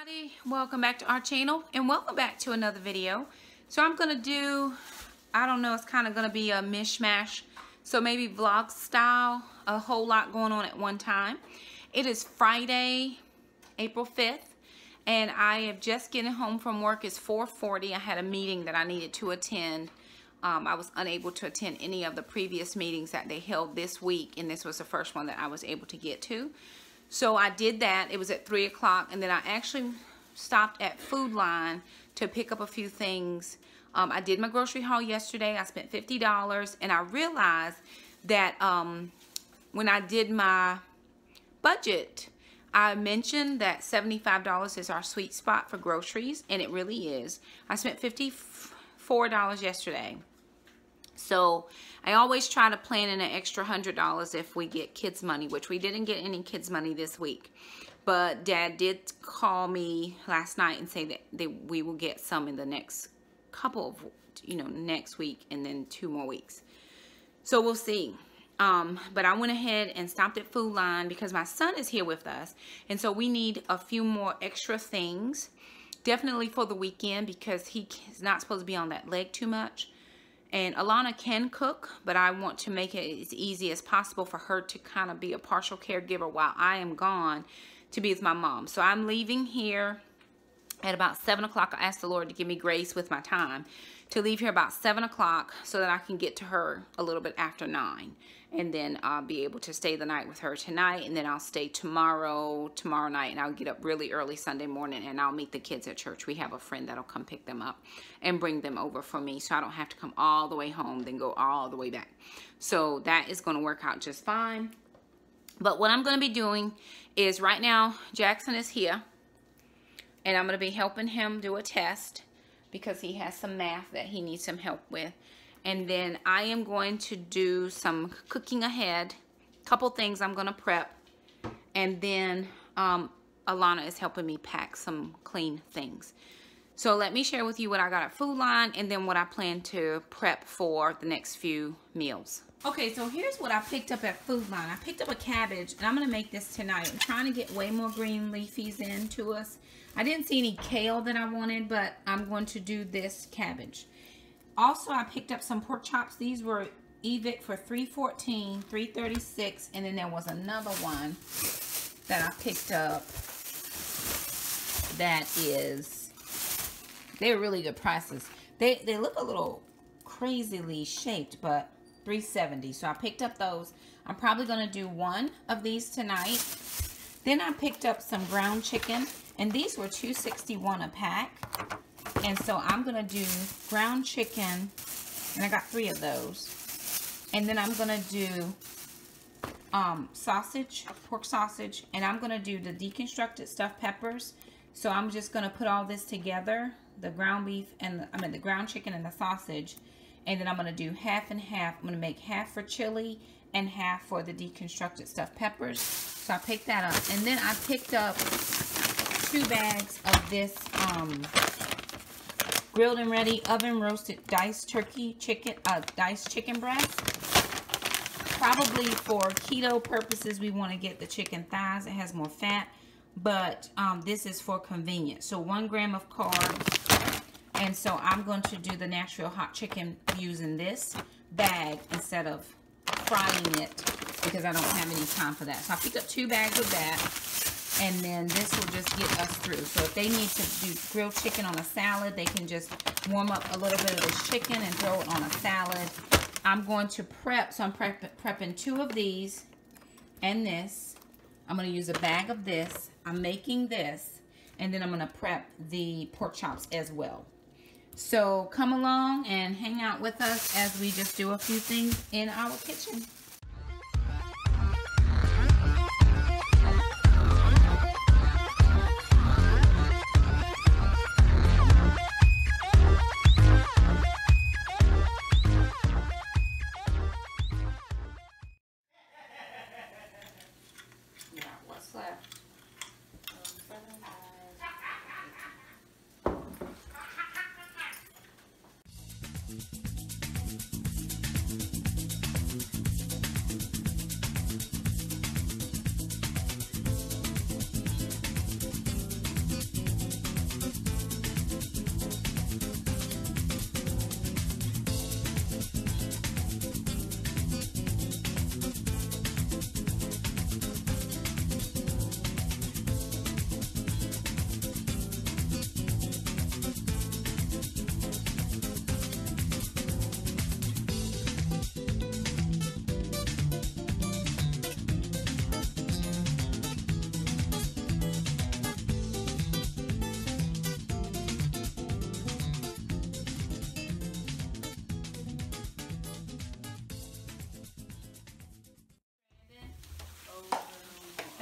everybody, welcome back to our channel and welcome back to another video. So I'm gonna do, I don't know, it's kind of gonna be a mishmash, so maybe vlog style, a whole lot going on at one time. It is Friday, April 5th, and I am just getting home from work. It's 4:40. I had a meeting that I needed to attend. I was unable to attend any of the previous meetings that they held this week, and this was the first one that I was able to get to. So I did that. It was at 3 o'clock, and then I actually stopped at Food Line to pick up a few things. I did my grocery haul yesterday. I spent $50, and I realized that when I did my budget, I mentioned that $75 is our sweet spot for groceries, and it really is. I spent $54 yesterday. So I always try to plan in an extra $100 if we get kids money, which we didn't get any kids money this week. But Dad did call me last night and say that we will get some in the next couple of, next week and then 2 more weeks. So we'll see. But I went ahead and stopped at Food Line because my son is here with us. And so we need a few more extra things. Definitely for the weekend because he's not supposed to be on that leg too much. And Alana can cook, but I want to make it as easy as possible for her to kind of be a partial caregiver while I am gone to be with my mom. So I'm leaving here at about 7 o'clock. I asked the Lord to give me grace with my time to leave here about 7 o'clock so that I can get to her a little bit after 9. And then I'll be able to stay the night with her tonight, and then I'll stay tomorrow night, and I'll get up really early Sunday morning, and I'll meet the kids at church. We have a friend that'll come pick them up and bring them over for me, so I don't have to come all the way home, then go all the way back. So that is going to work out just fine. But what I'm going to be doing is right now, Jackson is here, and I'm going to be helping him do a test because he has some math that he needs some help with. And then I am going to do some cooking ahead. Couple things I'm going to prep. And then Alana is helping me pack some clean things. So let me share with you what I got at Food Line and then what I plan to prep for the next few meals. Okay, so here's what I picked up at Food Line. I picked up a cabbage, and I'm going to make this tonight. I'm trying to get way more green leafies into us. I didn't see any kale that I wanted, but I'm going to do this cabbage. Also, I picked up some pork chops. These were Evic for $3.14, $3.36, and then there was another one that I picked up that is, they're really good prices. They look a little crazily shaped, but $3.70. So I picked up those. I'm probably going to do one of these tonight. Then I picked up some ground chicken, and these were $2.61 a pack. And so I'm going to do ground chicken, and I got 3 of those. And then I'm going to do sausage, pork sausage, and I'm going to do the deconstructed stuffed peppers. So I'm just going to put all this together, the ground beef and the ground chicken and the sausage. And then I'm going to do half and half. I'm going to make half for chili and half for the deconstructed stuffed peppers. So I picked that up. And then I picked up 2 bags of this grilled and ready oven roasted diced chicken breast. Probably for keto purposes, we want to get the chicken thighs. It has more fat, but this is for convenience. So 1 gram of carbs, and so I'm going to do the Nashville hot chicken using this bag instead of frying it because I don't have any time for that. So I picked up 2 bags of that. And then this will just get us through. So if they need to do grilled chicken on a salad, they can just warm up a little bit of this chicken and throw it on a salad. I'm going to prep. So I'm prepping 2 of these and this. I'm going to use a bag of this. I'm making this. And then I'm going to prep the pork chops as well. So come along and hang out with us as we just do a few things in our kitchen.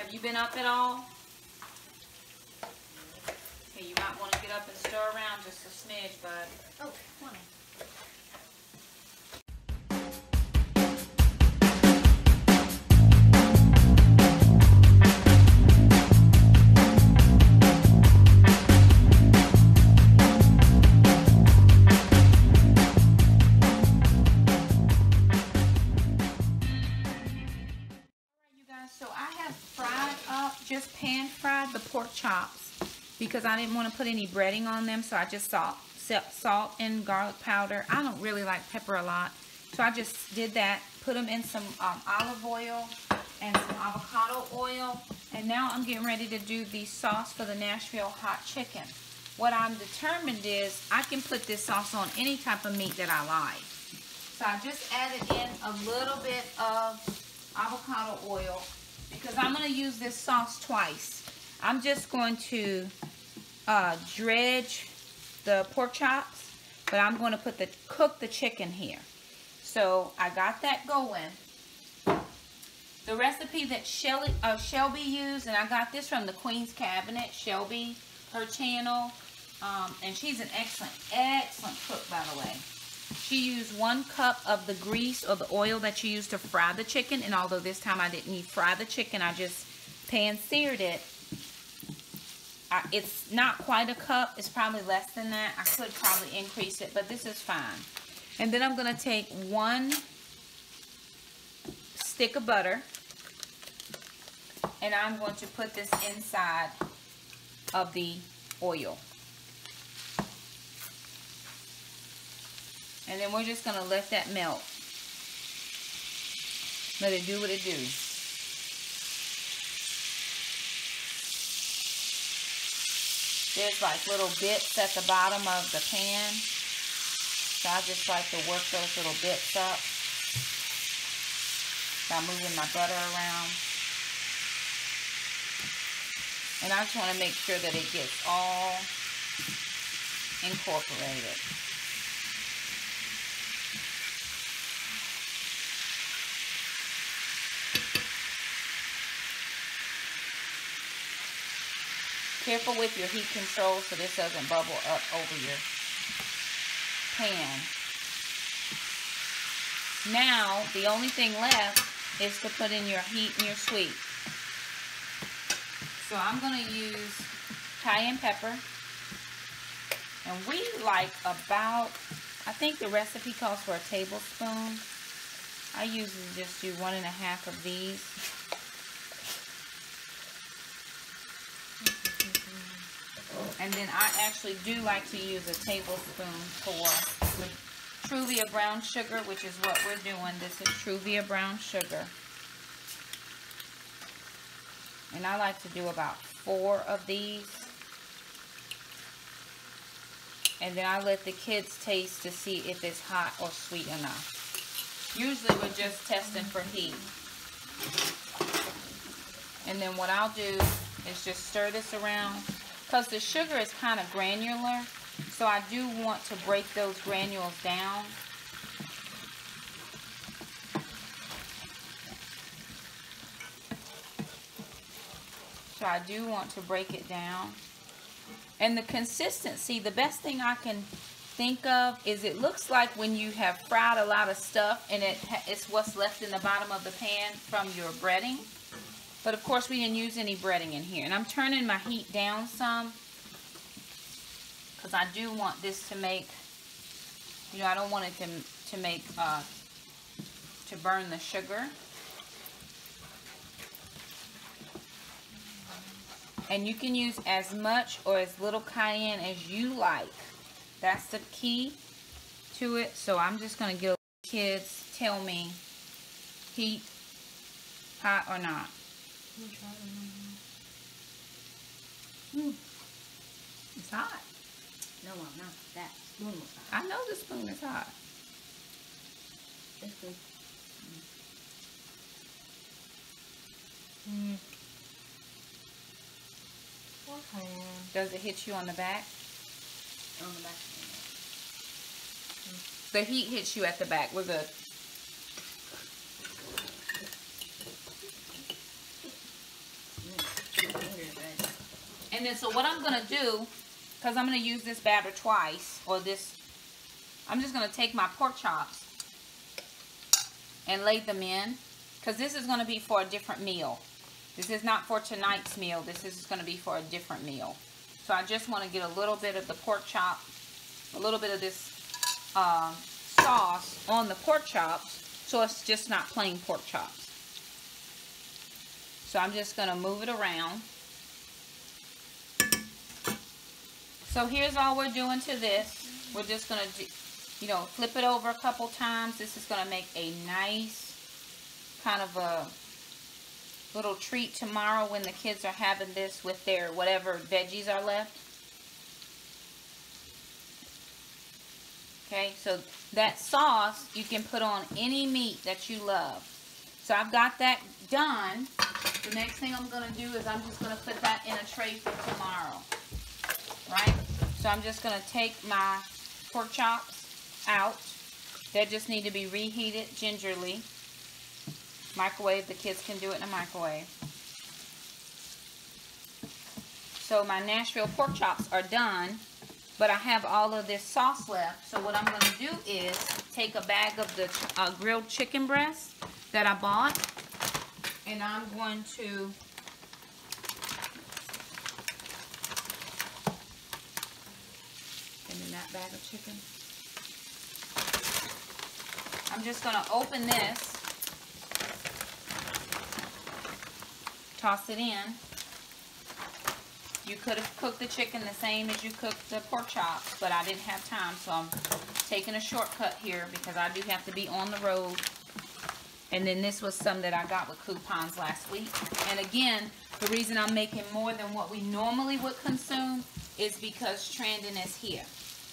Have you been up at all? Okay, you might want to get up and stir around just a smidge, bud. Oh, come on. So I have fried up, just pan fried the pork chops because I didn't want to put any breading on them, so I just salt and garlic powder. I don't really like pepper a lot, so I just did that, put them in some olive oil and some avocado oil, and now I'm getting ready to do the sauce for the Nashville hot chicken. What I'm determined is I can put this sauce on any type of meat that I like. So I just added in a little bit of avocado oil because I'm going to use this sauce twice. I'm just going to dredge the pork chops, but I'm going to cook the chicken here. So I got that going. The recipe that Shelby used, and I got this from the Queen's Cabinet, Shelby, her channel, and she's an excellent cook, by the way. She used 1 cup of the grease or the oil that you use to fry the chicken, and although this time I didn't fry the chicken, I just pan-seared it. It's not quite a cup. It's probably less than that. I could probably increase it, but this is fine. And then I'm going to take 1 stick of butter, and I'm going to put this inside of the oil. And then we're just going to let that melt. Let it do what it do. There's like little bits at the bottom of the pan. So I just like to work those little bits up by moving my butter around. And I just want to make sure that it gets all incorporated. Careful with your heat control so this doesn't bubble up over your pan. Now, the only thing left is to put in your heat and your sweet. So I'm going to use cayenne pepper. And we like about, I think the recipe calls for a tablespoon. I usually just do 1.5 of these. And then I actually do like to use a tablespoon for Truvia brown sugar, which is what we're doing. This is Truvia brown sugar. And I like to do about 4 of these. And then I let the kids taste to see if it's hot or sweet enough. Usually we're just testing for heat. And then what I'll do is just stir this around. Because the sugar is kind of granular, so I do want to break those granules down. So I do want to break it down. And the consistency, the best thing I can think of is it looks like when you have fried a lot of stuff and it's what's left in the bottom of the pan from your breading. But of course we didn't use any breading in here. And I'm turning my heat down some because I do want this to make, you know, I don't want it to burn the sugar. And you can use as much or as little cayenne as you like. That's the key to it. So I'm just going to give the kids, tell me, heat, hot or not. It's hot. No, I'm not. That spoon was hot. I know the spoon is hot. That's good. Okay. Does it hit you on the back? On the back. The heat hits you at the back. We're good. And then so what I'm going to do, because I'm going to use this batter twice, or this, I'm just going to take my pork chops and lay them in, because this is going to be for a different meal. This is not for tonight's meal. This is going to be for a different meal. So I just want to get a little bit of the pork chop, a little bit of this sauce on the pork chops, so it's just not plain pork chops. So I'm just going to move it around. So here's all we're doing to this. We're just going to, you know, flip it over a couple times. This is going to make a nice kind of a little treat tomorrow when the kids are having this with their whatever veggies are left. Okay, so that sauce you can put on any meat that you love. So I've got that done. The next thing I'm going to do is I'm just going to put that in a tray for tomorrow. Right? So I'm just going to take my pork chops out. They just need to be reheated gingerly. Microwave, the kids can do it in a microwave. So my Nashville pork chops are done, but I have all of this sauce left. So what I'm going to do is take a bag of the grilled chicken breast that I bought, and I'm going to in that bag of chicken. I'm just going to open this, toss it in. You could have cooked the chicken the same as you cooked the pork chops, but I didn't have time, so I'm taking a shortcut here because I do have to be on the road. And then this was some that I got with coupons last week. And again, the reason I'm making more than what we normally would consume is because Trandon is here.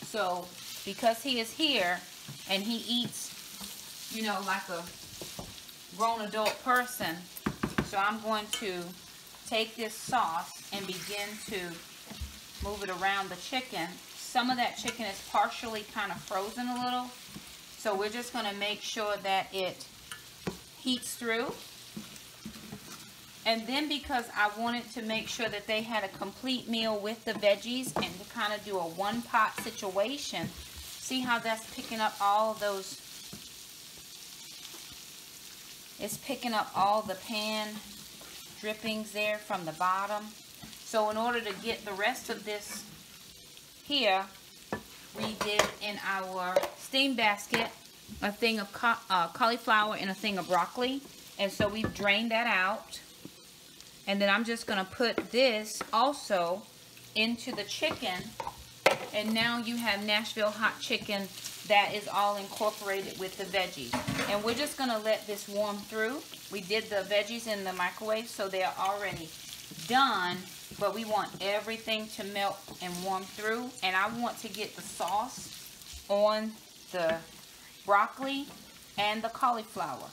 So because he is here and he eats, you know, like a grown adult person, so I'm going to take this sauce and begin to move it around the chicken. Some of that chicken is partially kind of frozen a little, so we're just going to make sure that it heats through. And then because I wanted to make sure that they had a complete meal with the veggies and to kind of do a one pot situation, see how that's picking up all of those, it's picking up all the pan drippings there from the bottom. So in order to get the rest of this here, we did in our steam basket a thing of cauliflower and a thing of broccoli, and so we've drained that out. And then I'm just going to put this also into the chicken, and now you have Nashville hot chicken that is all incorporated with the veggies. And we're just going to let this warm through. We did the veggies in the microwave, so they're already done, but we want everything to melt and warm through. And I want to get the sauce on the broccoli and the cauliflower.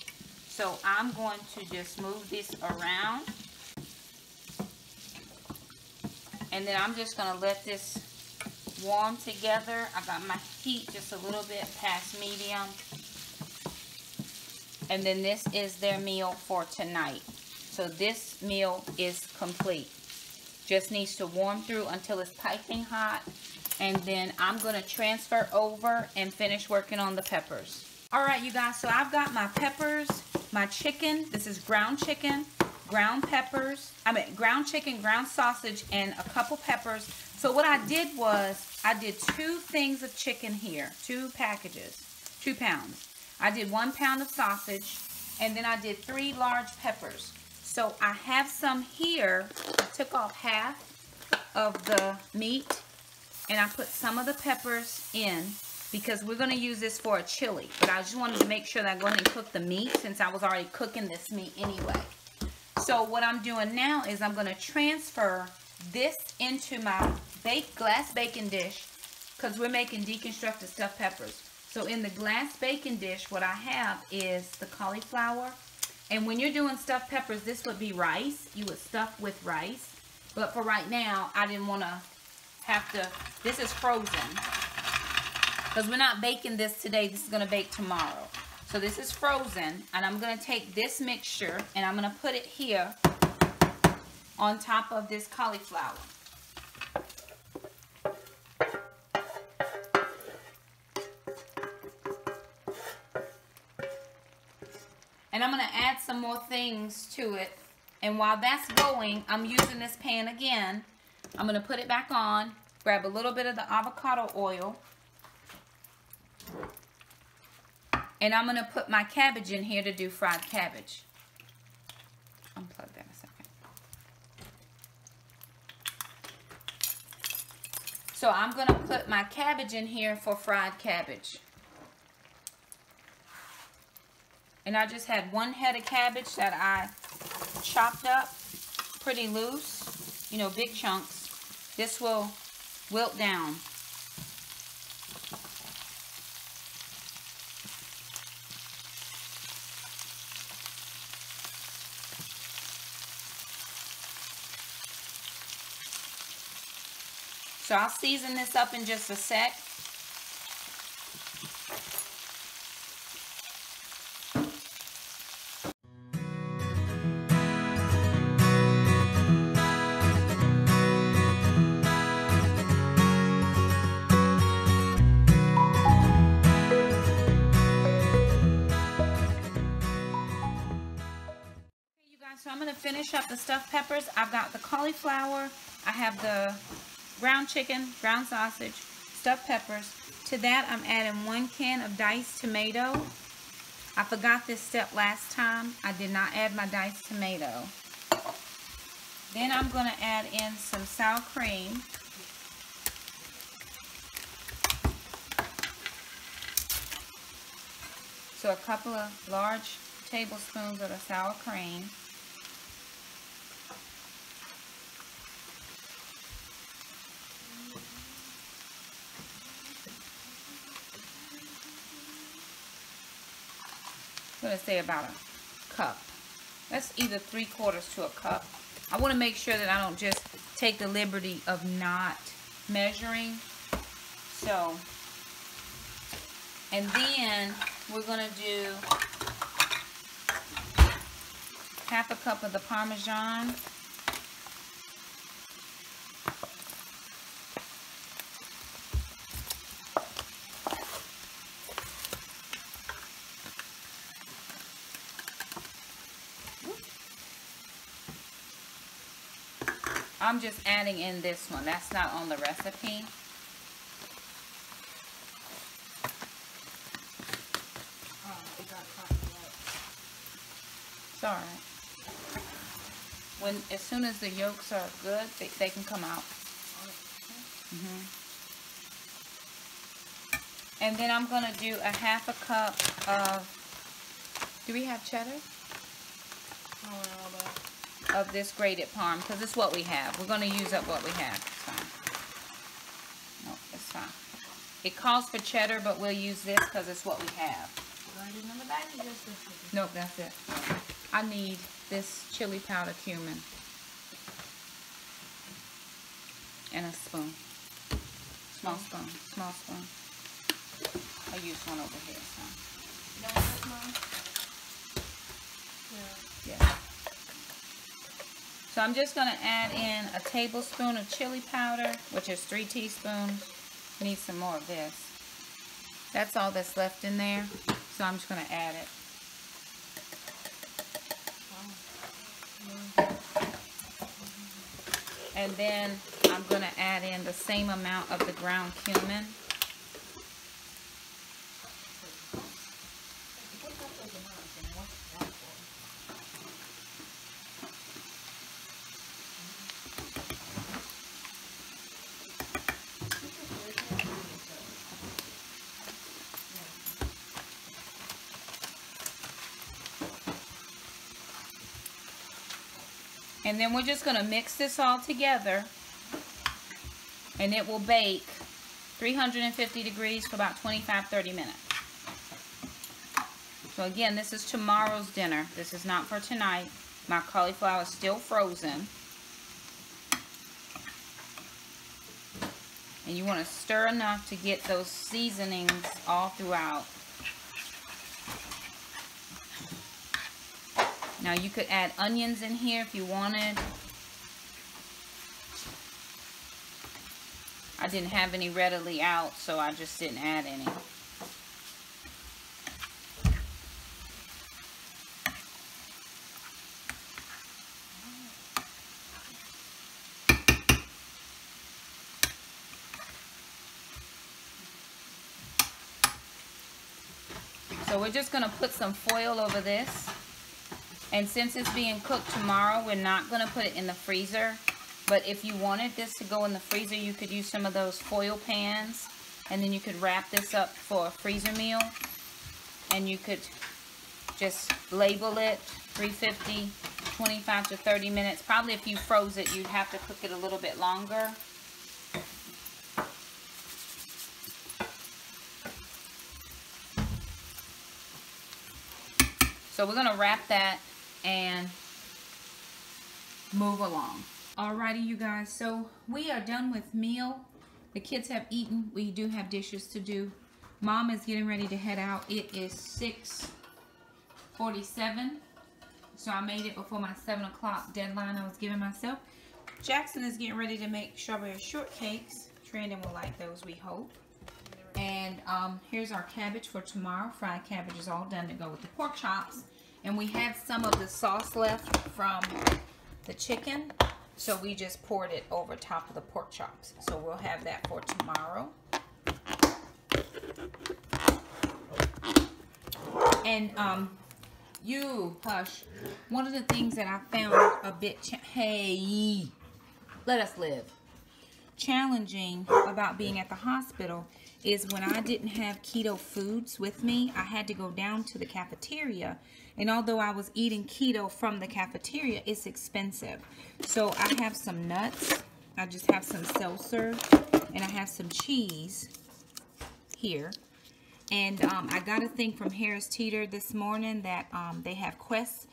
So I'm going to just move this around, and then I'm just going to let this warm together. I got my heat just a little bit past medium. And then this is their meal for tonight. So this meal is complete. Just needs to warm through until it's piping hot. And then I'm going to transfer over and finish working on the peppers. Alright, you guys, so I've got my peppers, my chicken. This is ground chicken, ground peppers. Ground chicken, ground sausage, and a couple peppers. So what I did was, I did 2 things of chicken here. 2 packages, 2 pounds. I did 1 pound of sausage, and then I did 3 large peppers. So I have some here. I took off half of the meat, and I put some of the peppers in because we're going to use this for a chili. But I just wanted to make sure that I go ahead and cook the meat since I was already cooking this meat anyway. So what I'm doing now is I'm going to transfer this into my glass baking dish because we're making deconstructed stuffed peppers. So in the glass baking dish, what I have is the cauliflower. And when you're doing stuffed peppers, this would be rice. You would stuff with rice. But for right now, I didn't want to have to, this is frozen. Because we're not baking this today, this is going to bake tomorrow. So this is frozen, and I'm going to take this mixture, and I'm going to put it here on top of this cauliflower. And I'm going to add some more things to it. And while that's going, I'm using this pan again. I'm going to put it back on, grab a little bit of the avocado oil. And I'm going to put my cabbage in here to do fried cabbage. Unplug that a second. So I'm going to put my cabbage in here for fried cabbage. And I just had one head of cabbage that I chopped up pretty loose, you know, big chunks. This will wilt down. So I'll season this up in just a sec. So I'm going to finish up the stuffed peppers. I've got the cauliflower. I have the ground chicken, ground sausage, stuffed peppers. To that, I'm adding 1 can of diced tomato. I forgot this step last time. I did not add my diced tomato. Then I'm going to add in some sour cream. So a couple of large tablespoons of the sour cream. I'm going to say about a cup. That's either 3/4 to a cup. I want to make sure that I don't just take the liberty of not measuring. So, and then we're going to do 1/2 cup of the Parmesan. I'm just adding in this one. That's not on the recipe. It's alright. As soon as the yolks are good, they can come out. And then I'm going to do 1/2 cup of, do we have cheddar? Of this grated parm, because it's what we have. We're going to use up what we have. It's fine. No, it's fine. It calls for cheddar, but we'll use this because it's what we have. Nope, that's it. I need this chili powder cumin. And a spoon. Small spoon. Small spoon. I'll use one over here. So. You don't want this, Mom? Yeah. So I'm just going to add in a tablespoon of chili powder, which is 3 teaspoons. I need some more of this. That's all that's left in there. So I'm just going to add it. And then I'm going to add in the same amount of the ground cumin. And then we're just going to mix this all together, and it will bake 350 degrees for about 25-30 minutes. So again, this is tomorrow's dinner. This is not for tonight. My cauliflower is still frozen. And you want to stir enough to get those seasonings all throughout. Now you could add onions in here if you wanted. I didn't have any readily out, so I just didn't add any. So we're just going to put some foil over this. And since it's being cooked tomorrow, we're not going to put it in the freezer. But if you wanted this to go in the freezer, you could use some of those foil pans. And then you could wrap this up for a freezer meal. And you could just label it 350, 25 to 30 minutes. Probably if you froze it, you'd have to cook it a little bit longer. So we're going to wrap that and move along. Alrighty, you guys. So we are done with meal. The kids have eaten. We do have dishes to do. Mom is getting ready to head out. It is 6:47. So I made it before my 7 o'clock deadline I was giving myself. Jackson is getting ready to make strawberry shortcakes. Trandon will like those, we hope. And here's our cabbage for tomorrow. Fried cabbage is all done to go with the pork chops. And we had some of the sauce left from the chicken. So we just poured it over top of the pork chops. So we'll have that for tomorrow. And you hush. One of the things that I found a bit hey, let us live. Challenging about being at the hospital is when I didn't have keto foods with me, I had to go down to the cafeteria. And although I was eating keto from the cafeteria, it's expensive. So I have some nuts. I just have some seltzer. And I have some cheese here. And I got a thing from Harris Teeter this morning that they have Quest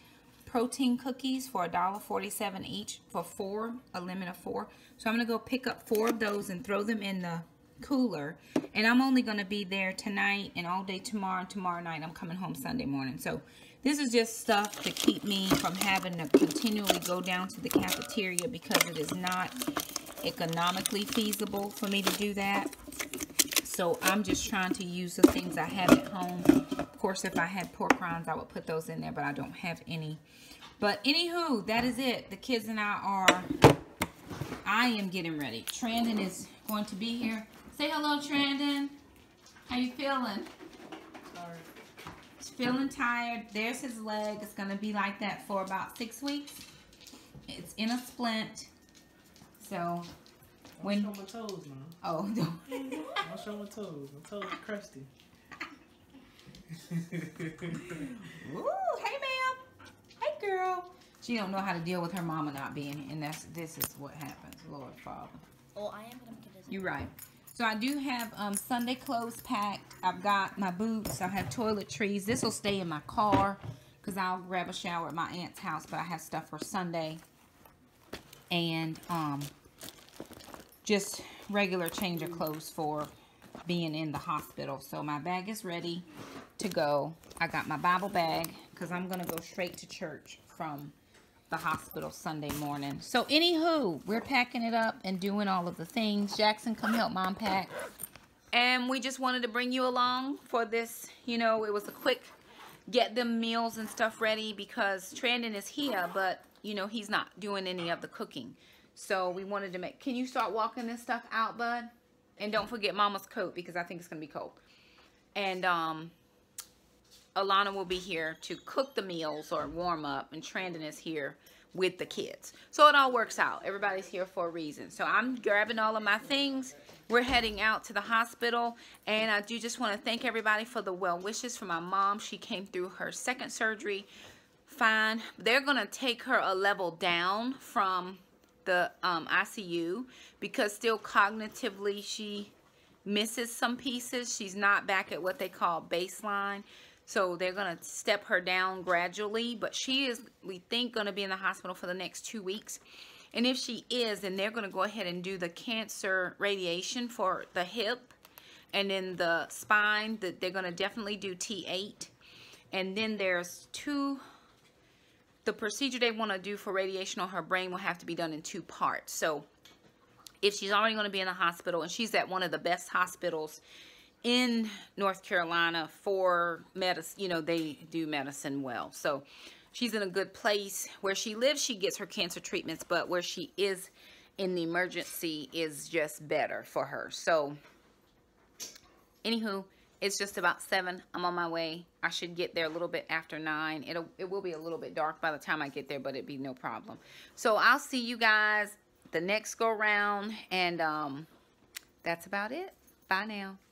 protein cookies for $1.47 each for 4, a limit of 4. So I'm going to go pick up 4 of those and throw them in the cooler. And I'm only going to be there tonight and all day tomorrow. And tomorrow night I'm coming home Sunday morning. So this is just stuff to keep me from having to continually go down to the cafeteria because it is not economically feasible for me to do that. So I'm just trying to use the things I have at home. Of course, if I had pork rinds, I would put those in there, but I don't have any. But anywho, that is it. The kids and I am getting ready. Trandon is going to be here. Say hello, Trandon. How you feeling? Sorry. He's feeling tired. There's his leg. It's going to be like that for about 6 weeks. It's in a splint. So Don't show my toes, man. Oh, don't. Don't show my toes. My toes are crusty. Woo, hey ma'am. Hey girl. She don't know how to deal with her mama not being here, and this is what happens. Lord Father. Well, I am gonna make a visit. You're right. So I do have Sunday clothes packed. I've got my boots. I have toiletries. This will stay in my car because I'll grab a shower at my aunt's house, but I have stuff for Sunday. And just regular change of clothes for being in the hospital. So my bag is ready to go. I got my Bible bag because I'm going to go straight to church from the hospital Sunday morning. So anywho, we're packing it up and doing all of the things. Jackson, come help Mom pack. And we just wanted to bring you along for this. You know, it was a quick get them meals and stuff ready because Trandon is here, but you know, he's not doing any of the cooking. So we wanted to make, can you start walking this stuff out, bud? And don't forget Mama's coat because I think it's going to be cold. And Alana will be here to cook the meals or warm up. And Trandon is here with the kids. So it all works out. Everybody's here for a reason. So I'm grabbing all of my things. We're heading out to the hospital. And I do just want to thank everybody for the well wishes for my mom. She came through her second surgery fine. They're going to take her a level down from the ICU because still cognitively she misses some pieces. She's not back at what they call baseline. So they're going to step her down gradually. But she is, we think, going to be in the hospital for the next 2 weeks. And if she is, then they're going to go ahead and do the cancer radiation for the hip. And then the spine, that they're going to definitely do T8. And then there's the procedure they want to do for radiation on her brain will have to be done in 2 parts. So if she's already going to be in the hospital, and she's at one of the best hospitals in North Carolina for medicine, you know, they do medicine well. So she's in a good place. Where she lives, she gets her cancer treatments, but where she is in the emergency is just better for her. So anywho, It's just about 7. I'm on my way. I should get there a little bit after 9. It will be a little bit dark by the time I get there, but it'd be no problem. So I'll see you guys the next go round, and that's about it. Bye now.